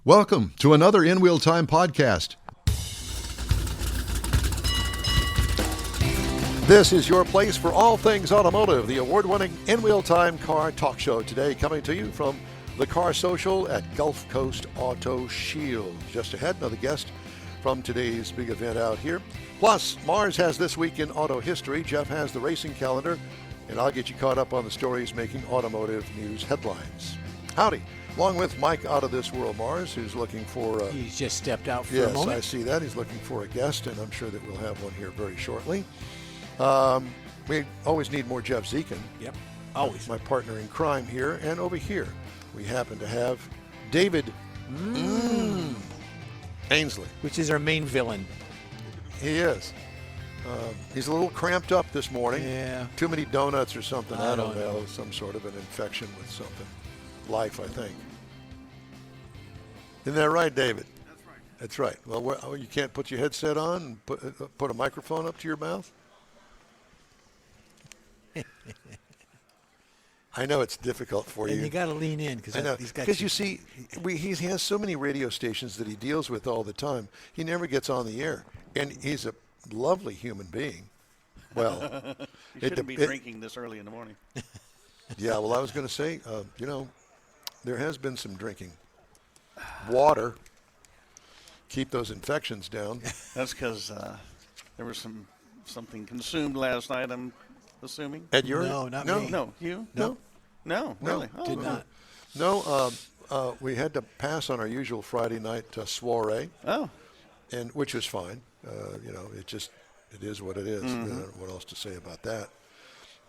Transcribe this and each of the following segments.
Welcome to another In Wheel Time podcast. This is your place for all things automotive, the award-winning In Wheel Time car talk show. Today coming to you from the Car Social at Gulf Coast Auto Shield. Just ahead, another guest from today's big event out here. Plus, Mars has This Week in Auto History. Jeff has the racing calendar, and I'll get you caught up on the stories making automotive news headlines. Howdy. Along with Mike out of this world, Mars, who's looking for... He's just stepped out for a yes, moment. I see that. He's looking for a guest, and I'm sure that we'll have one here very shortly. We always need more Jeff Zekin. Yep, always. My partner in crime here. And over here, we happen to have David Ainsley. Which is our main villain. He is. He's a little cramped up this morning. Yeah. Too many donuts or something. I don't know. know. Some sort of an infection with something. Life, I think. Isn't that right, David? That's right. That's right. Well, you can't put your headset on and put a microphone up to your mouth? I know it's difficult for you. And you got to lean in because you see, he has so many radio stations that he deals with all the time. He never gets on the air, and he's a lovely human being. Well, you shouldn't be drinking this early in the morning. Yeah, well, I was going to say, there has been some drinking. Water. Keep those infections down. That's because there was something consumed last night, I'm assuming. At your No, not no, me. No, you? No. No, really? No, Oh, did no. not. No, we had to pass on our usual Friday night soiree, Oh, and which was fine. It is what it is. I don't know what else to say about that.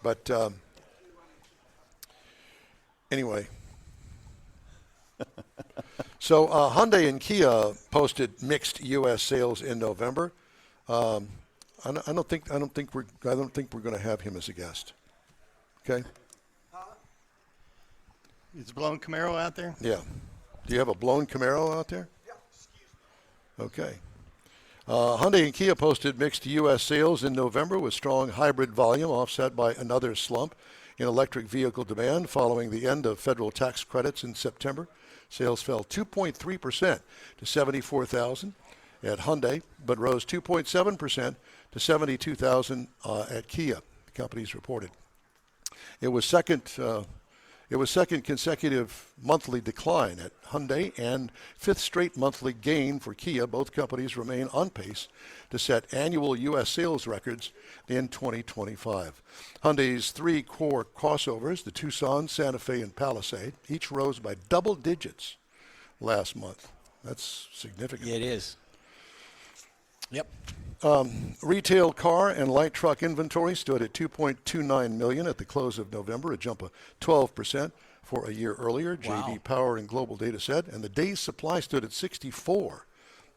But anyway, so Hyundai and Kia posted mixed U.S. sales in November. I don't think we're going to have him as a guest. Okay. Is blown Camaro out there? Yeah. Do you have a blown Camaro out there? Yeah. Okay. Hyundai and Kia posted mixed U.S. sales in November with strong hybrid volume offset by another slump in electric vehicle demand following the end of federal tax credits in September. Sales fell 2.3% to 74,000 at Hyundai, but rose 2.7% to 72,000 at Kia, the companies reported. It was second consecutive monthly decline at Hyundai and fifth straight monthly gain for Kia. Both companies remain on pace to set annual U.S. sales records in 2025. Hyundai's three core crossovers, the Tucson, Santa Fe, and Palisade, each rose by double digits last month. That's significant. Yeah, it is. Yep. Retail car and light truck inventory stood at 2.29 million at the close of November, a jump of 12% for a year earlier. Wow. JD Power and Global Data said, and the days supply stood at 64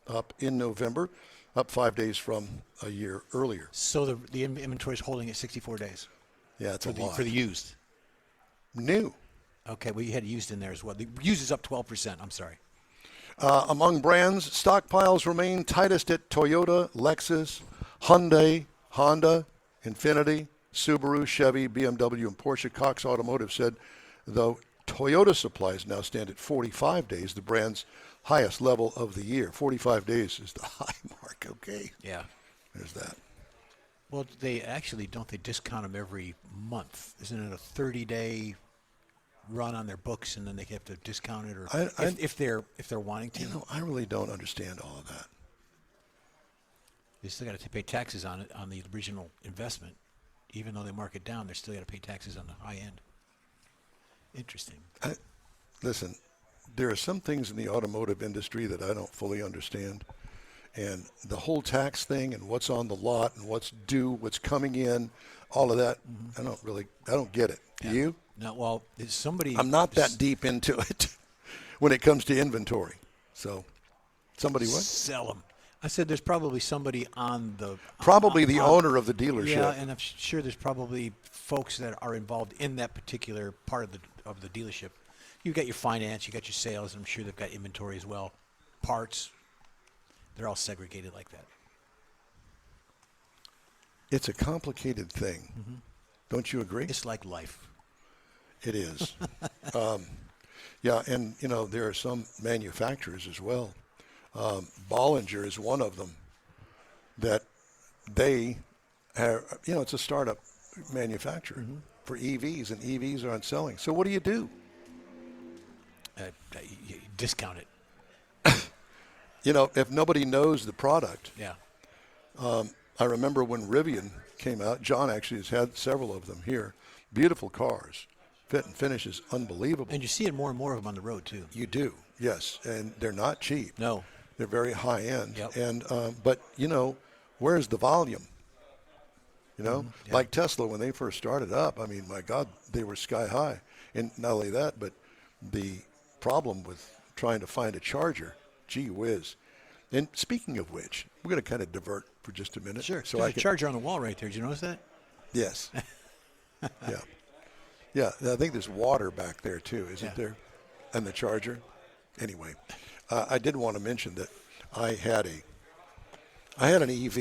up in November, up 5 days from a year earlier. So the inventory is holding at 64 days. Yeah, it's a lot. For the used. New. Okay, well, you had used in there as well. The used is up 12%. I'm sorry. Among brands, stockpiles remain tightest at Toyota, Lexus, Hyundai, Honda, Infiniti, Subaru, Chevy, BMW, and Porsche. Cox Automotive said, though Toyota supplies now stand at 45 days, the brand's highest level of the year. 45 days is the high mark. Okay. Yeah. There's that. Well, they actually, don't they discount them every month? Isn't it a 30-day run on their books, and then they have to discount it, or if they're wanting to? I really don't understand all of that. They still got to pay taxes on it, on the original investment. Even though they mark it down, they're still got to pay taxes on the high end. Interesting. Listen, there are some things in the automotive industry that I don't fully understand. And the whole tax thing and what's on the lot and what's due, what's coming in, all of that, I don't get it. Do you? No, well, is somebody... I'm not that deep into it when it comes to inventory. So, somebody what? Sell them. I said there's probably somebody on the... Probably the owner of the dealership. Yeah, and I'm sure there's probably folks that are involved in that particular part of the dealership. You got your finance, you got your sales, and I'm sure they've got inventory as well. Parts. They're all segregated like that. It's a complicated thing. Don't you agree? It's like life. It is. Yeah, and there are some manufacturers as well. Bollinger is one of them that they have. It's a startup manufacturer for EVs, and EVs aren't selling. So what do you do? You discount it. If nobody knows the product. Yeah. I remember when Rivian came out. John actually has had several of them here. Beautiful cars. Fit and finish is unbelievable. And you see it more and more of them on the road, too. You do, yes. And they're not cheap. No. They're very high end. Yep. And but where's the volume? Yeah. Like Tesla when they first started up. I mean, my God, they were sky high. And not only that, but the problem with trying to find a charger, gee whiz. And speaking of which, we're going to kind of divert for just a minute. Sure. So There's a charger on the wall right there. Did you notice that? Yes. Yeah. Yeah. I think there's water back there too, isn't there? And the charger. Anyway, I did want to mention that I had an EV,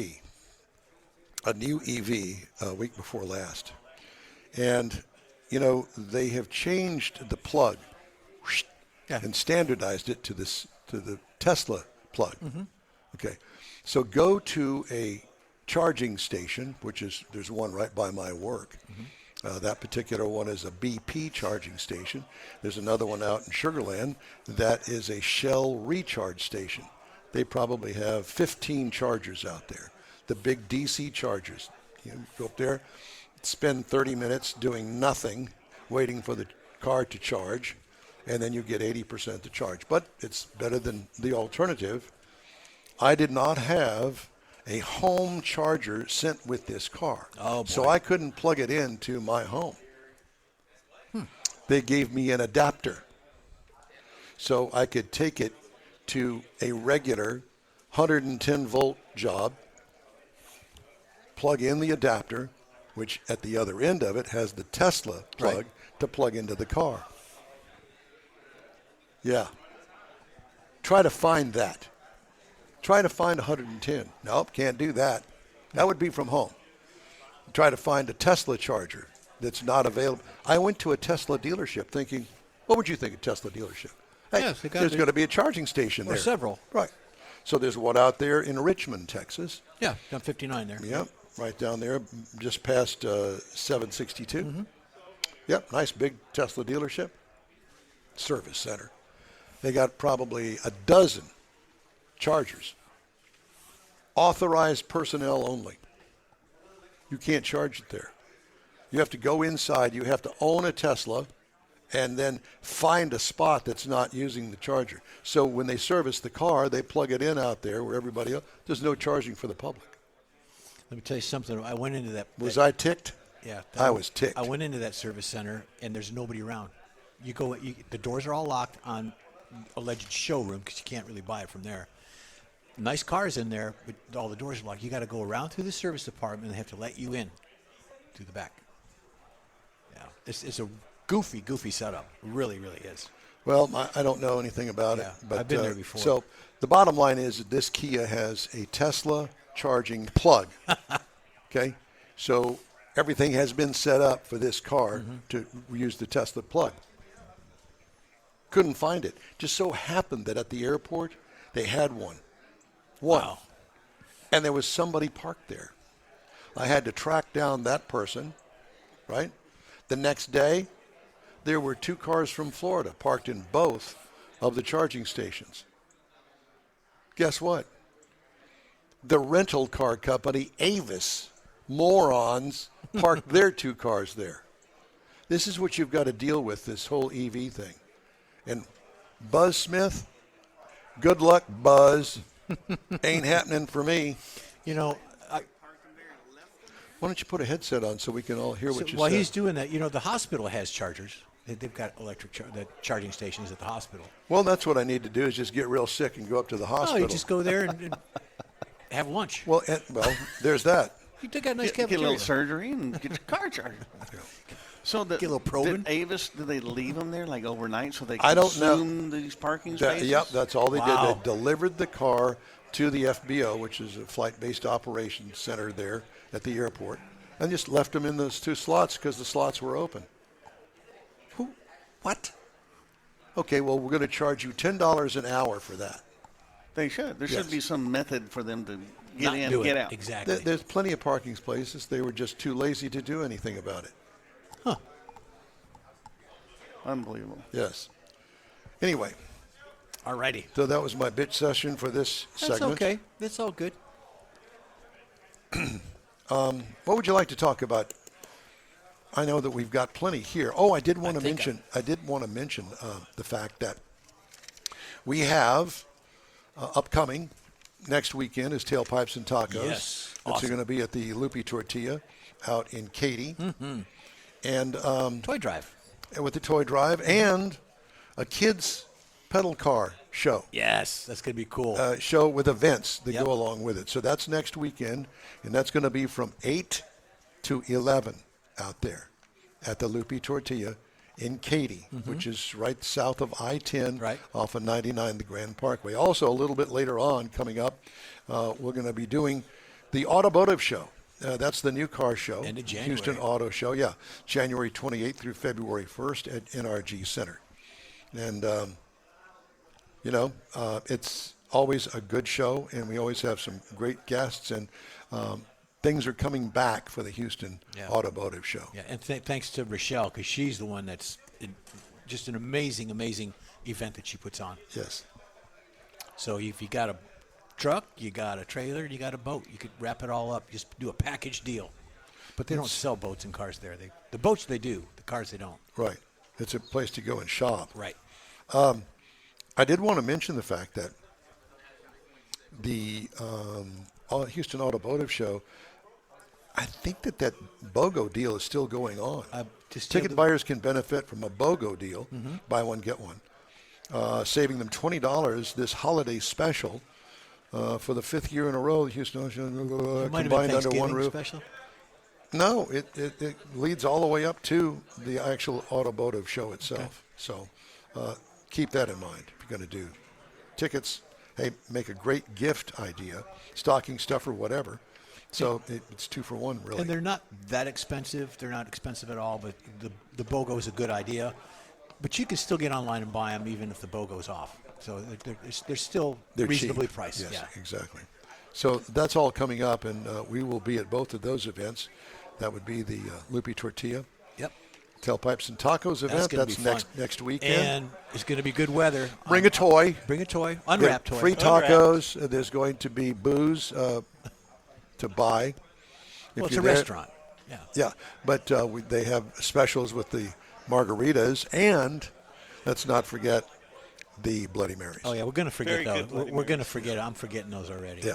a new EV a week before last, and they have changed the plug and standardized it to the Tesla plug. Okay, so go to a charging station, there's one right by my work. That particular one is a BP charging station. There's another one out in Sugar Land that is a Shell recharge station. They probably have 15 chargers out there, the big DC chargers. You go up there, spend 30 minutes doing nothing, waiting for the car to charge, and then you get 80% to charge. But it's better than the alternative. I did not have a home charger sent with this car. Oh, boy. So I couldn't plug it into my home. They gave me an adapter. So I could take it to a regular 110 volt job, plug in the adapter, which at the other end of it has the Tesla plug to plug into the car. Yeah. Try to find that. Try to find 110. Nope, can't do that. That would be from home. Try to find a Tesla charger that's not available. I went to a Tesla dealership thinking, what would you think of Tesla dealership? Hey, Yes, there's going to be a charging station Or there. several. Right. So there's one out there in Richmond, Texas. Yeah, down 59 there. Yep, right down there, just past 762. Yep, nice big Tesla dealership. Service center. They got probably a dozen chargers. Authorized personnel only. You can't charge it there. You have to go inside. You have to own a Tesla and then find a spot that's not using the charger. So when they service the car, they plug it in out there where everybody else. There's no charging for the public. Let me tell you something. I went into that. Was I ticked? Yeah. I was ticked. I went into that service center, and there's nobody around. The doors are all locked on alleged showroom because you can't really buy it from there. Nice cars in there, but all the doors are locked. You got to go around through the service department, and they have to let you in through the back. Yeah. It's a goofy setup. It really, really is. Well, I don't know anything about it. But, I've been there before. So the bottom line is that this Kia has a Tesla charging plug. Okay? So everything has been set up for this car to use the Tesla plug. Couldn't find it. Just so happened that at the airport, they had one. Wow. And there was somebody parked there. I had to track down that person, right? The next day, there were 2 cars from Florida parked in both of the charging stations. Guess what? The rental car company, Avis, morons, parked their 2 cars there. This is what you've got to deal with, this whole EV thing. And Buzz Smith, good luck, Buzz. Ain't happening for me. Why don't you put a headset on so we can all hear what you while said? he's doing that, the hospital has chargers. They've got the charging stations at the hospital. Well, that's what I need to do is just get real sick and go up to the hospital. Oh, you just go there and have lunch. Well, there's that. You took a nice Get a cafeteria. little surgery and get your car charged. So Get a little probing. did Avis, did they leave them there like overnight so they I don't know. consume these parking spaces? Yep, that's all they Wow. did. They delivered the car to the FBO, which is a flight-based operations center there at the airport, and just left them in those 2 slots because the slots were open. What? Okay, well, we're going to charge you $10 an hour for that. They should. There Yes. should be some method for them to get Not in do and get it. out. Exactly. There's plenty of parking places. They were just too lazy to do anything about it. Unbelievable. Yes. Anyway, All righty. so that was my bitch session for this That's segment. okay. That's all good. What would you like to talk about? I know that we've got plenty here. Oh, I did want to think mention. I did want to mention the fact that we have upcoming next weekend is Tailpipes and Tacos. Yes. It's Awesome. going to be at the Loopy Tortilla out in Katy, and Toy drive. with the toy drive and a kids pedal car show. Yes, that's going to be cool. Show with events that Yep. go along with it. So that's next weekend, and that's going to be from 8 to 11 out there at the Loopy Tortilla in Katy, which is right south of I-10 Right. off of 99, the Grand Parkway. Also, a little bit later on, coming up, we're going to be doing the Automotive Show. That's the new car show. End of January. Houston Auto Show, yeah. January 28th through February 1st at NRG Center. And, it's always a good show, and we always have some great guests, and things are coming back for the Houston Yeah. Automotive Show. Yeah, and thanks to Rochelle, because she's the one that's just an amazing, amazing event that she puts on. Yes. So if you got a truck, you got a trailer, you got a boat, you could wrap it all up. Just do a package deal. But they don't sell boats and cars there. The boats they do, the cars they don't. Right. It's a place to go and shop. Right. I did want to mention the fact that the Houston Automotive Show, I think that BOGO deal is still going on. Ticket buyers can benefit from a BOGO deal, buy one, get one, saving them $20 this holiday special for the 5th year in a row. The Houston It might have been combined under one Thanksgiving roof. special. No, it leads all the way up to the actual automotive show itself. So keep that in mind if you're going to do tickets. Hey, make a great gift idea, stocking stuffer, whatever. So it's 2 for 1, really. And they're not that expensive. They're not expensive at all, but the BOGO is a good idea. But you can still get online and buy them even if the BOGO's off. So they're still They're reasonably cheap. priced. Yes, Yeah. exactly. So that's all coming up, and we will be at both of those events. That would be the Loopy Tortilla, Yep. Tailpipes and Tacos event. gonna That's be fun. next weekend. And it's going to be good weather. Bring a toy. Bring a toy. Unwrapped toy. Free tacos. There's going to be booze to buy. Well, it's you're a there. restaurant. Yeah. Yeah, but they have specials with the margaritas, and let's not forget the Bloody Marys. Oh, yeah. We're going to forget Very those. good Bloody We're going to forget it. I'm forgetting those already. Yeah,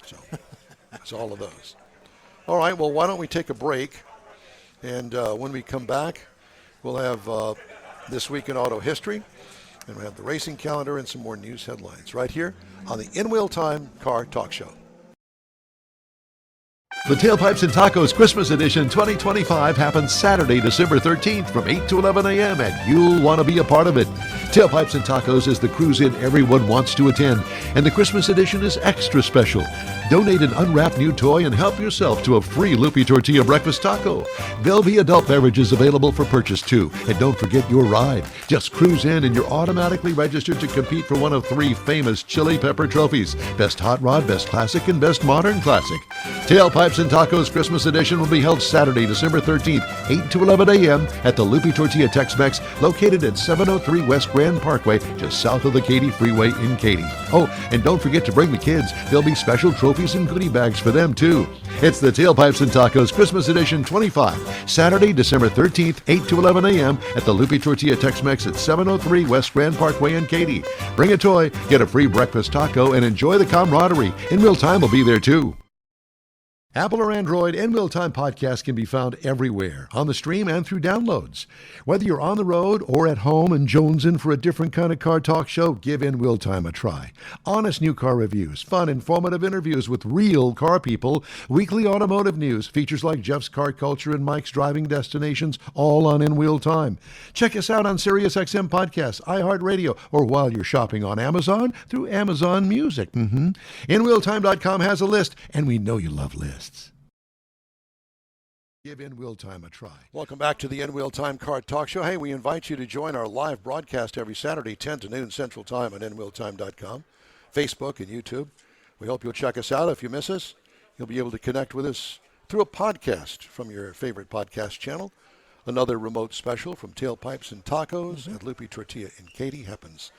so it's all of those. All right, well, why don't we take a break, and when we come back, we'll have This Week in Auto History, and we'll have the racing calendar and some more news headlines right here on the In Wheel Time Car Talk Show. The Tailpipes and Tacos Christmas Edition 2025 happens Saturday, December 13th from 8 to 11 a.m., and you'll want to be a part of it. Tailpipes and Tacos is the cruise-in everyone wants to attend, and the Christmas edition is extra special. Donate an unwrapped new toy and help yourself to a free Loopy Tortilla breakfast taco. There'll be adult beverages available for purchase too, and don't forget your ride. Just cruise in and you're automatically registered to compete for one of 3 famous Chili Pepper trophies: Best Hot Rod, Best Classic, and Best Modern Classic. Tailpipes and Tacos Christmas Edition will be held Saturday, December 13th, 8 to 11 a.m. at the Loopy Tortilla Tex-Mex, located at 703 West Grand Parkway, just south of the Katy Freeway in Katy. Oh, and don't forget to bring the kids. There'll be special trophies and goodie bags for them too. It's the Tailpipes and Tacos Christmas Edition 25, Saturday, December 13th, 8 to 11 a.m. at the Loopy Tortilla Tex-Mex at 703 West Grand Parkway in Katy. Bring a toy, get a free breakfast taco, and enjoy the camaraderie. In Real Time will be there too. Apple or Android, In Wheel Time podcast can be found everywhere, on the stream and through downloads. Whether you're on the road or at home and jonesing for a different kind of car talk show, give In Wheel Time a try. Honest new car reviews, fun, informative interviews with real car people, weekly automotive news, features like Jeff's Car Culture and Mike's Driving Destinations, all on In Wheel Time. Check us out on SiriusXM Podcasts, iHeartRadio, or while you're shopping on Amazon through Amazon Music. InWheelTime.com has a list, and we know you love lists. Give In Wheel Time a try. Welcome back to the In Wheel Time Car Talk Show. Hey, we invite you to join our live broadcast every Saturday, 10 to noon Central Time on InWheelTime.com, Facebook, and YouTube. We hope you'll check us out. If you miss us, you'll be able to connect with us through a podcast from your favorite podcast channel. Another remote special from Tailpipes and Tacos and Loopy Tortilla in Katy happens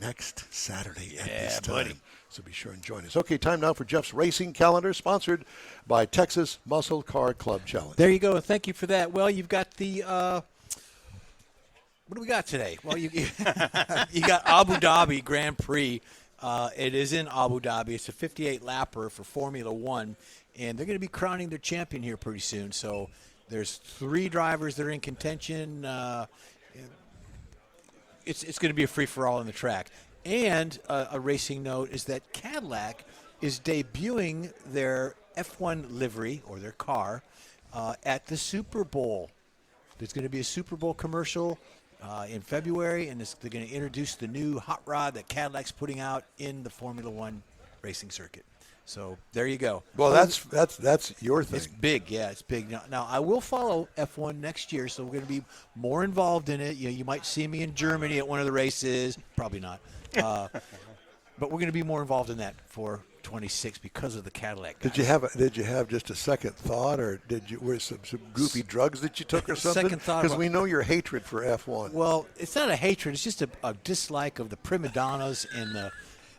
next Saturday at this time. buddy. So be sure and join us. Okay, time now for Jeff's racing calendar, sponsored by Texas Muscle Car Club Challenge. There you go. Thank you for that. Well, you've got the what do we got today? Well, you you got Abu Dhabi Grand Prix. It is in Abu Dhabi. It's a 58-lapper for Formula One, and they're going to be crowning their champion here pretty soon. So there's 3 drivers that are in contention. It's going to be a free-for-all on the track. And a racing note is that Cadillac is debuting their F1 livery, or their car, at the Super Bowl. There's going to be a Super Bowl commercial in February, and they're going to introduce the new hot rod that Cadillac's putting out in the Formula One racing circuit. So there you go. Well, that's your thing. It's big, yeah, it's big. Now I will follow F1 next year, so we're going to be more involved in it. You might see me in Germany at one of the races. Probably not. But we're going to be more involved in that for 26 because of the Cadillac guys. Did you have just a second thought, or were some goofy drugs that you took or something? Second thought. Because we know your hatred for F1. Well, it's not a hatred. It's just a dislike of the prima donnas and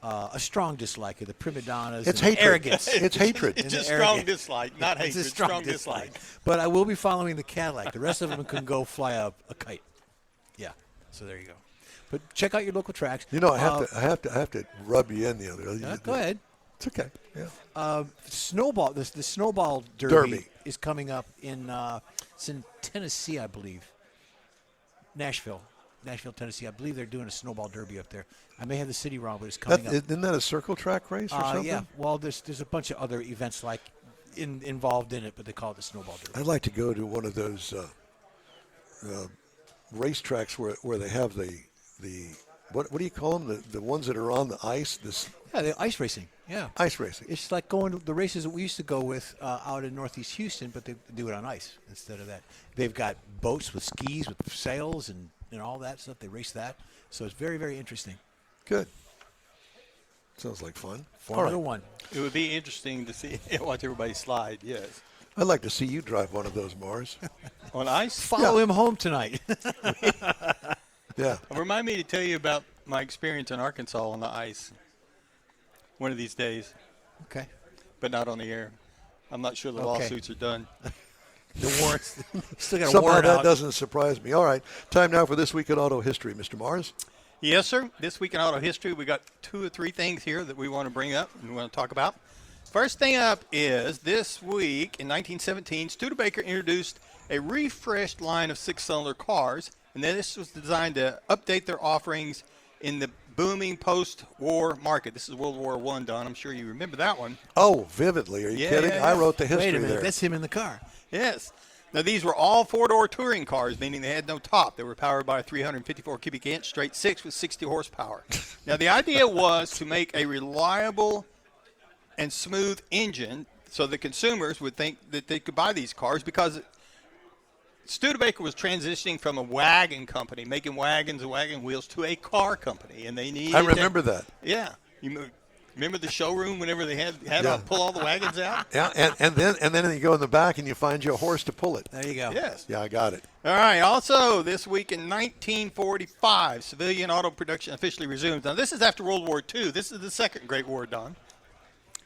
a strong dislike of the prima donnas. It's and hatred. Arrogance. It's hatred. It's And a the strong arrogance. dislike, not hatred. It's a strong dislike. But I will be following the Cadillac. The rest of them can go fly a kite. Yeah. So there you go. But check out your local tracks. You know, I have to rub you in the other. Go ahead. It's okay. Yeah. Snowball. The Snowball Derby is coming up it's in Tennessee, I believe. Nashville, Tennessee. I believe they're doing a Snowball Derby up there. I may have the city wrong, but it's coming up. Isn't that a circle track race or something? Yeah. Well, there's a bunch of other events involved in it, but they call it the Snowball Derby. I'd like to go to one of those racetracks where they have the what do you call them? The ones that are on the ice. Yeah, the ice racing. Yeah. Ice racing. It's like going to the races that we used to go with out in Northeast Houston, but they do it on ice instead of that. They've got boats with skis, with sails, and all that stuff. They race that. So it's very, very interesting. Good. Sounds like fun. Formula One. It would be interesting to see watch everybody slide. Yes, I'd like to see you drive one of those, Mars. on ice. Follow him home tonight. Yeah. Remind me to tell you about my experience in Arkansas on the ice. One of these days, Okay. but not on the air. I'm not sure the Okay. lawsuits are done. The warrants. Still got a Somehow warrant that out. doesn't surprise me. All right. Time now for This Week in Auto History, Mr. Mars. Yes, sir. This week in auto history, we got 2 or 3 things here that we want to bring up and we want to talk about. First thing up is this week in 1917, Studebaker introduced a refreshed line of 6-cylinder cars, and then this was designed to update their offerings in the booming post-war market. This is World War I, Don. I'm sure you remember that one. Oh, vividly. Are you Yeah, kidding? yeah, yeah. I wrote the history Wait a minute. there. That's him in the car. Yes. Now, these were all 4-door touring cars, meaning they had no top. They were powered by a 354 cubic inch straight 6 with 60 horsepower. Now, the idea was to make a reliable and smooth engine so the consumers would think that they could buy these cars, because Studebaker was transitioning from a wagon company, making wagons and wagon wheels, to a car company, and they needed I remember that. Yeah. Remember the showroom whenever they had Yeah. to pull all the wagons out? Yeah, and then you go in the back and you find you a horse to pull it. There you go. Yes. Yeah, I got it. All right. Also, this week in 1945, civilian auto production officially resumes. Now, this is after World War II. This is the Second Great War, Don.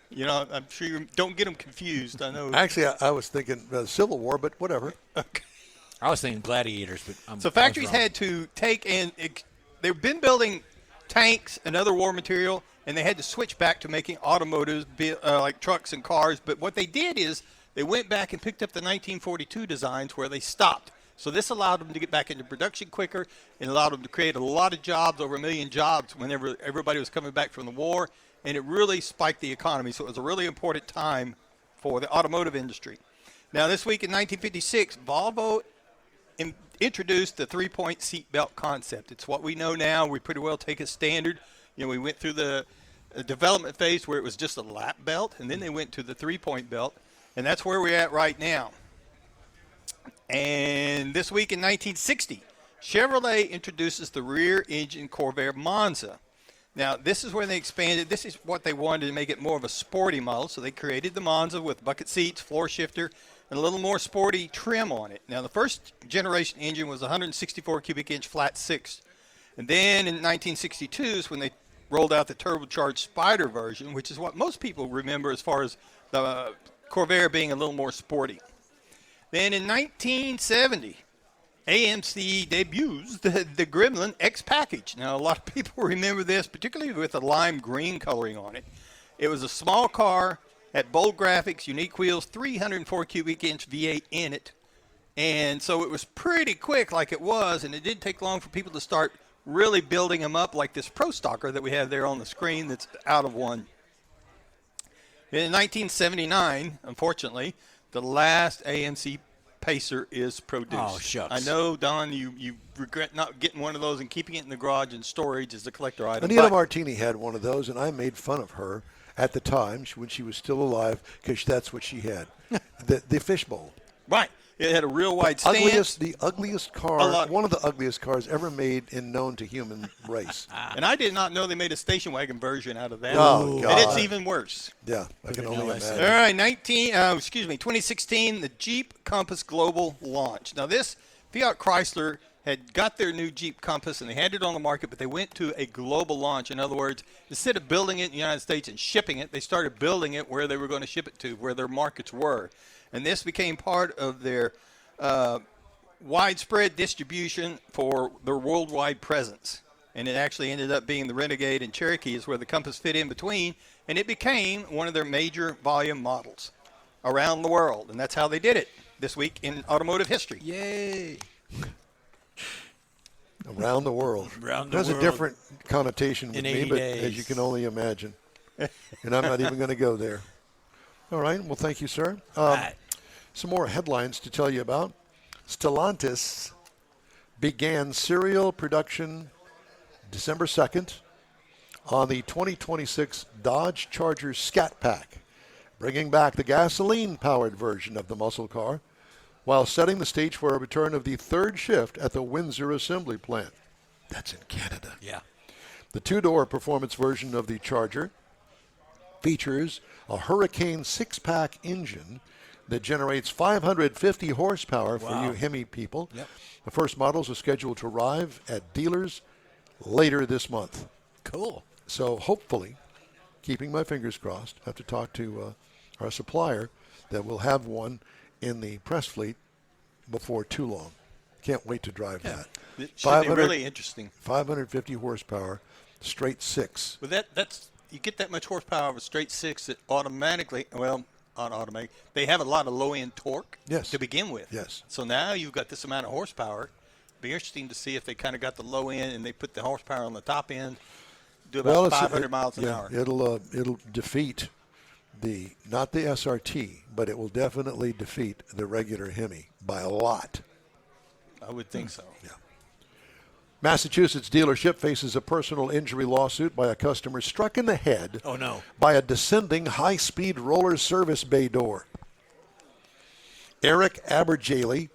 You know, I'm sure you don't get them confused. I know. Actually, I was thinking Civil War, but whatever. Okay. I was thinking gladiators, but So factories had to take in. They've been building tanks and other war material, and they had to switch back to making automotives, like trucks and cars. But what they did is they went back and picked up the 1942 designs where they stopped. So this allowed them to get back into production quicker and allowed them to create a lot of jobs, over 1 million jobs, whenever everybody was coming back from the war. And it really spiked the economy. So it was a really important time for the automotive industry. Now, this week in 1956, Volvo introduced the 3-point seatbelt concept. It's what we know now. We pretty well take a standard. You know, we went through the development phase where it was just a lap belt, and then they went to the 3-point belt, and that's where we're at right now. And this week in 1960, Chevrolet introduces the rear-engine Corvair Monza. Now, this is where they expanded. This is what they wanted to make it more of a sporty model. So they created the Monza with bucket seats, floor shifter, and a little more sporty trim on it. Now, the first generation engine was 164 cubic inch flat six. And then in 1962 is when they rolled out the turbocharged Spider version, which is what most people remember as far as the Corvair being a little more sporty. Then in 1970, AMC debuts the Gremlin X Package. Now, a lot of people remember this, particularly with the lime green coloring on it. It was a small car, had bold graphics, unique wheels, 304 cubic inch V8 in it. And so it was pretty quick like it was, and it didn't take long for people to start really building them up like this Pro Stalker that we have there on the screen that's out of one. In 1979, unfortunately, the last AMC Pacer is produced. Oh, shucks. I know, Don, you regret not getting one of those and keeping it in the garage in storage as a collector item. Anita Martini had one of those, and I made fun of her at the time when she was still alive because that's what she had, the fishbowl. Right. It had a real wide stance. The ugliest car, one of the ugliest cars ever made and known to human race. And I did not know they made a station wagon version out of that. Oh, God. And it's even worse. Yeah, I can only imagine. All right, 2016, the Jeep Compass Global launch. Now, this Fiat Chrysler had got their new Jeep Compass, and they had it on the market, but they went to a global launch. In other words, instead of building it in the United States and shipping it, they started building it where they were going to ship it to, where their markets were. And this became part of their widespread distribution for their worldwide presence. And it actually ended up being the Renegade and Cherokee is where the Compass fit in between, and it became one of their major volume models around the world. And that's how they did it this week in automotive history. Yay! Around the world. There's a different connotation with me, but as you can only imagine. And I'm not even going to go there. All right. Well, thank you, sir. Some more headlines to tell you about. Stellantis began serial production December 2nd on the 2026 Dodge Charger Scat Pack, bringing back the gasoline-powered version of the muscle car, while setting the stage for a return of the third shift at the Windsor Assembly Plant. That's in Canada. Yeah. The two-door performance version of the Charger features a Hurricane six-pack engine that generates 550 horsepower for you Hemi people. Yep. The first models are scheduled to arrive at dealers later this month. Cool. So hopefully, keeping my fingers crossed, I have to talk to our supplier that we'll have one in the press fleet before too long. Can't wait to drive that. It should be really interesting. 550 horsepower, straight six. Well, that's you get that much horsepower of a straight six that automatically, not automatic, they have a lot of low-end torque to begin with. Yes. So now you've got this amount of horsepower. Be interesting to see if they kind of got the low end and they put the horsepower on the top end, do about 500 miles an hour. It'll defeat not the SRT, but it will definitely defeat the regular Hemi by a lot. I would think so. Yeah. Massachusetts dealership faces a personal injury lawsuit by a customer struck in the head by a descending high-speed roller service bay door. Eric Aberjali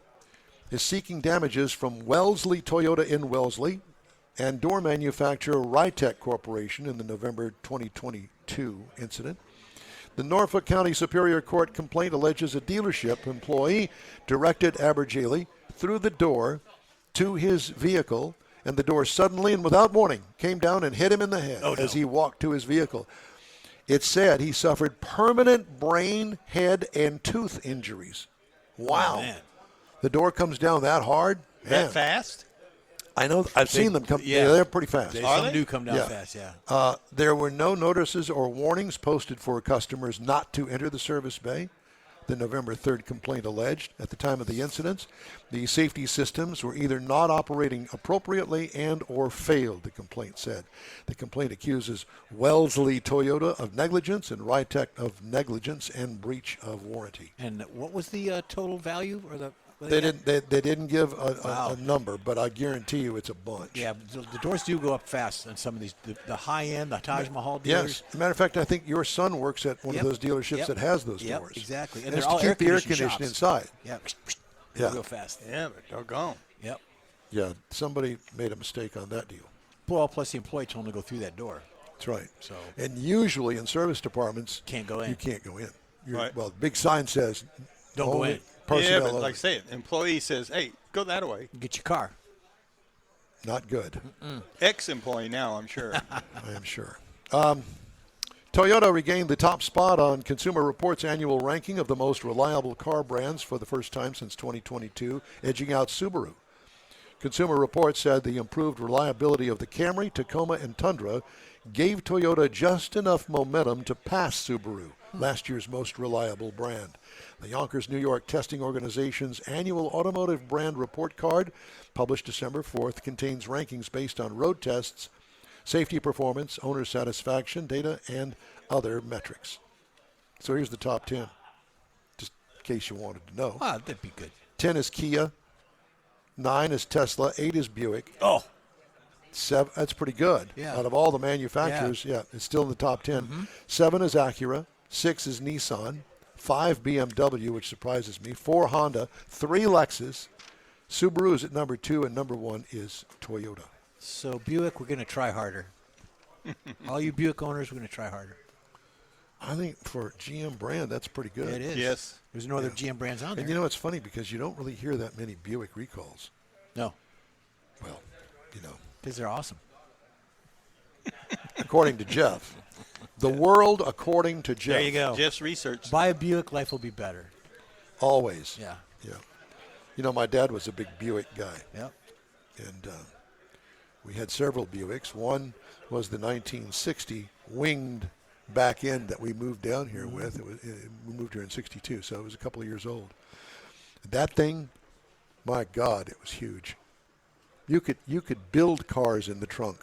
is seeking damages from Wellesley Toyota in Wellesley and door manufacturer Rytec Corporation in the November 2022 incident. The Norfolk County Superior Court complaint alleges a dealership employee directed Aberjali through the door to his vehicle, and the door suddenly and without warning came down and hit him in the head as he walked to his vehicle. It said he suffered permanent brain, head, and tooth injuries. Wow. Man. The door comes down that hard? That fast? I know. I've seen them come. Yeah, they're pretty fast. Some do come down fast, yeah. There were no notices or warnings posted for customers not to enter the service bay. The November 3rd complaint alleged at the time of the incidents, the safety systems were either not operating appropriately and or failed, the complaint said. The complaint accuses Wellesley Toyota of negligence and Rytec of negligence and breach of warranty. And what was the total value or the? They didn't give a number, but I guarantee you it's a bunch. Yeah, the doors do go up fast on some of these. The high end, the Taj Mahal dealers. Yes. As a matter of fact, I think your son works at one of those dealerships that has those doors. Exactly. And it's to keep the air conditioning inside. Yeah. Yeah. real fast. Yeah, but doggone. Yep. Yeah, somebody made a mistake on that deal. Well, plus the employee told him to go through that door. That's right. So And usually in service departments, Can't go in. You can't go in. Right. Well, the big sign says, Don't go only in. personnel Yeah, but only. like I said, employee says, hey, go that way. get your car. Not good, Ex-employee now, I'm sure. I am sure. Toyota regained the top spot on Consumer Reports' annual ranking of the most reliable car brands for the first time since 2022, edging out Subaru. Consumer Reports said the improved reliability of the Camry, Tacoma, and Tundra gave Toyota just enough momentum to pass Subaru, last year's most reliable brand. The Yonkers, New York Testing Organization's annual automotive brand report card, published December 4th, contains rankings based on road tests, safety performance, owner satisfaction data, and other metrics. So here's the top 10, just in case you wanted to know. Ah, that'd be good. 10 is Kia, 9 is Tesla, 8 is Buick. Oh, 7, that's pretty good. Yeah. Out of all the manufacturers, yeah, it's still in the top 10. 7 is Acura, 6 is Nissan, 5 BMW, which surprises me, 4 Honda, 3 Lexus, Subaru is at number 2, and number 1 is Toyota. so Buick, we're going to try harder. All you Buick owners, we're going to try harder. I think for GM brand, that's pretty good. It is. Yes. There's no other GM brands on there. And you know, it's funny because you don't really hear that many Buick recalls. No, Well, you know, because they're awesome. according to Jeff. The world according to Jeff. There you go. Jeff's research. Buy a Buick, life will be better. Always. Yeah. Yeah. You know, my dad was a big Buick guy. Yep. And we had several Buicks. One was the 1960 winged back end that we moved down here with. We moved here in 62, so it was a couple of years old. That thing, my God, it was huge. You could build cars in the trunk.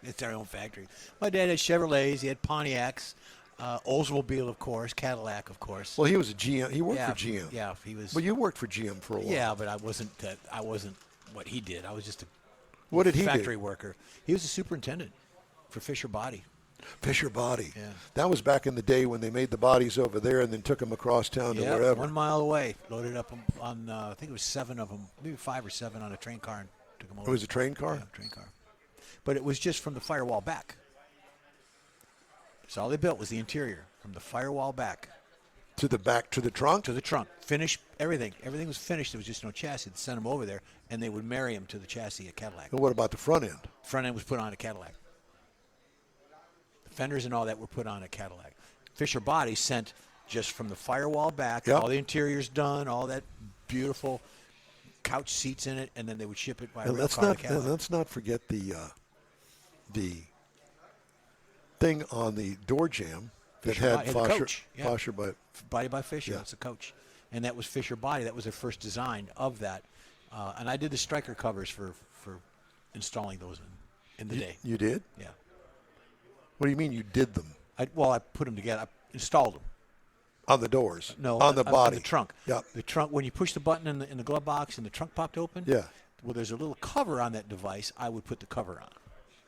It's our own factory. My dad had Chevrolets. He had Pontiacs, Oldsmobile, of course, Cadillac, of course. Well, he was a GM. He worked yeah, for GM. Yeah, he was. Well, you worked for GM for a while. Yeah, but I wasn't. I wasn't what he did. I was just a What did he do? factory worker. He was a superintendent for Fisher Body. Fisher Body. Yeah. That was back in the day when they made the bodies over there and then took them across town to Yeah, wherever. 1 mile away. Loaded up on I think it was 7 of them, maybe 5 or 7 on a train car and took them over. It was a train car? Yeah, train car. But it was just from the firewall back. That's all they built was the interior, from the firewall back To the back, to the trunk? to the trunk. Finished everything. Everything was finished. There was just no chassis. They'd send them over there, and they would marry them to the chassis at Cadillac. And what about the front end? Front end was put on a Cadillac. The fenders and all that were put on a Cadillac. Fisher Body sent just from the firewall back, Yep. all the interior's done, all that beautiful couch seats in it, and then they would ship it by And rail let's car not to Cadillac. let's not forget the thing on the door jamb that Fisher had Body, the Fosher, coach, yeah. Fosher by Body by Fisher, Yeah. that's a coach. And that was Fisher Body. That was their first design of that. And I did the striker covers for installing those in the day. You did? Yeah. What do you mean you did them? I put them together. I installed them. On the doors? No, On the body? On the trunk. Yeah. The trunk, when you push the button in the glove box and the trunk popped open, Yeah. well, there's a little cover on that device. I would put the cover on.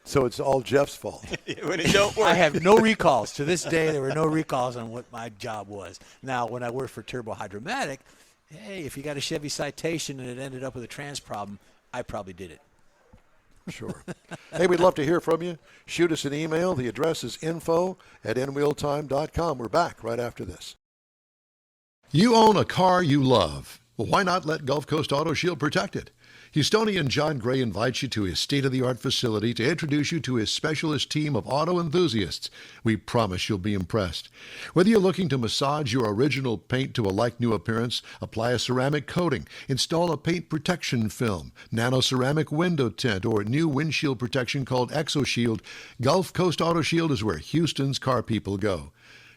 So it's all Jeff's fault. When it don't work. I have no recalls. To this day, there were no recalls on what my job was. Now, when I worked for Turbo Hydromatic, hey, if you got a Chevy Citation and it ended up with a trans problem, I probably did it. Sure. Hey, we'd love to hear from you. Shoot us an email. The address is info@nwheeltime.com. We're back right after this. You own a car you love. Well, why not let Gulf Coast Auto Shield protect it? Houstonian John Gray invites you to his state-of-the-art facility to introduce you to his specialist team of auto enthusiasts. We promise you'll be impressed. Whether you're looking to massage your original paint to a like-new appearance, apply a ceramic coating, install a paint protection film, nano-ceramic window tint, or new windshield protection called ExoShield, Gulf Coast Auto Shield is where Houston's car people go.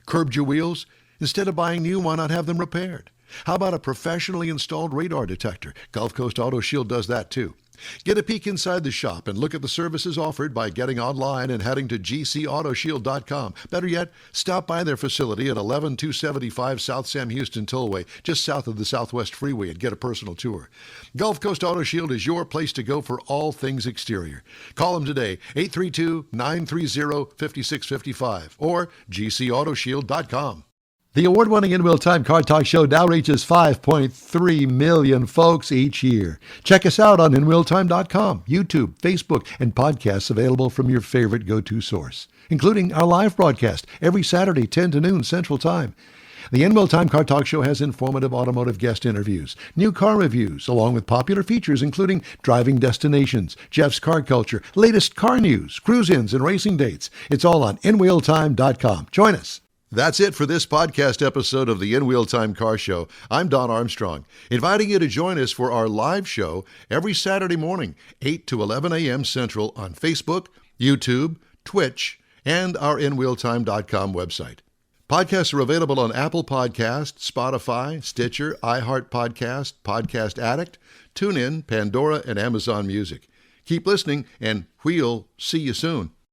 Curbed your wheels? Instead of buying new, why not have them repaired? How about a professionally installed radar detector? Gulf Coast Auto Shield does that too. Get a peek inside the shop and look at the services offered by getting online and heading to gcautoshield.com. Better yet, stop by their facility at 11275 South Sam Houston Tollway, just south of the Southwest Freeway, and get a personal tour. Gulf Coast Auto Shield is your place to go for all things exterior. Call them today, 832-930-5655 or gcautoshield.com. The award-winning In Wheel Time Car Talk Show now reaches 5.3 million folks each year. Check us out on InWheelTime.com, YouTube, Facebook, and podcasts available from your favorite go-to source, including our live broadcast every Saturday, 10 to noon Central Time. The In Wheel Time Car Talk Show has informative automotive guest interviews, new car reviews, along with popular features including driving destinations, Jeff's car culture, latest car news, cruise-ins, and racing dates. It's all on InWheelTime.com. Join us. That's it for this podcast episode of the In Wheel Time Car Show. I'm Don Armstrong, inviting you to join us for our live show every Saturday morning, 8 to 11 a.m. Central on Facebook, YouTube, Twitch, and our InWheelTime.com website. Podcasts are available on Apple Podcasts, Spotify, Stitcher, iHeart Podcast, Podcast Addict, TuneIn, Pandora, and Amazon Music. Keep listening, and we'll see you soon.